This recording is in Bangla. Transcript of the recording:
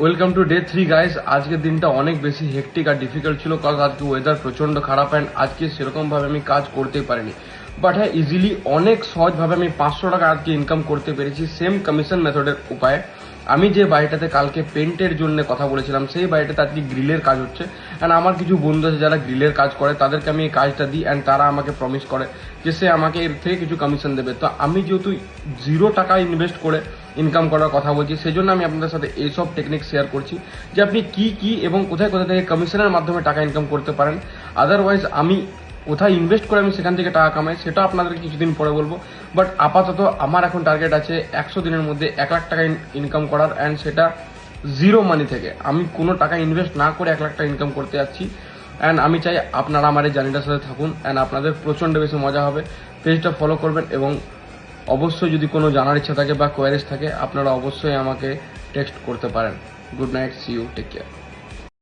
Welcome to day 3 guys. আজকের দিনটা অনেক বেশি হেক্টিক আর ডিফিকাল্ট ছিল, কারণ আজকে ওয়েদার প্রচন্ড খারাপ অ্যান্ড আজকে সেরকম ভাবে আমি কাজ করতেই পারিনি। বাট হ্যাঁ, ইজিলি অনেক সহজভাবে আমি 500 টাকা আজকে ইনকাম করতে পেরেছি সেম কমিশন মেথডের উপায়ে। আমি যে বাড়িটাতে কালকে পেন্টের জন্য কথা বলেছিলাম সেই বাড়িটাতে আজকে গ্রিলের কাজ হচ্ছে অ্যান্ড আমার কিছু বন্ধু আছে যারা গ্রিলের কাজ করে, তাদেরকে আমি এই কাজটা দিই অ্যান্ড তারা আমাকে প্রমিস করে যে সে আমাকে এর থেকে কিছু কমিশন দেবে। তো আমি যেহেতু 0 টাকা ইনভেস্ট করে ইনকাম করার কথা বলছি, সেই জন্য আমি আপনাদের সাথে এইসব টেকনিক শেয়ার করছি যে আপনি কি এবং কোথায় কোথায় থেকে কমিশনের মাধ্যমে টাকা ইনকাম করতে পারেন। আদারওয়াইজ আমি কোথায় ইনভেস্ট করে আমি সেখান থেকে টাকা কামাই সেটা আপনাদেরকে কিছুদিন পরে বলবো। বাট আপাতত আমার এখন টার্গেট আছে 100 দিনের মধ্যে 1 লাখ টাকা ইনকাম করার, অ্যান্ড সেটা জিরো মানি থেকে। আমি কোনো টাকা ইনভেস্ট না করে 1 লাখ টাকা ইনকাম করতে যাচ্ছি অ্যান্ড আমি চাই আপনারা আমার এই জার্নিটার সাথে থাকুন অ্যান্ড আপনাদের প্রচণ্ড বেশি মজা হবে। পেজটা ফলো করবেন এবং অবশ্যই যদি কোনো জানার ইচ্ছা থাকে বা কোয়ারিজ থাকে আপনারা অবশ্যই আমাকে টেক্সট করতে পারেন। Good night, see you, take care.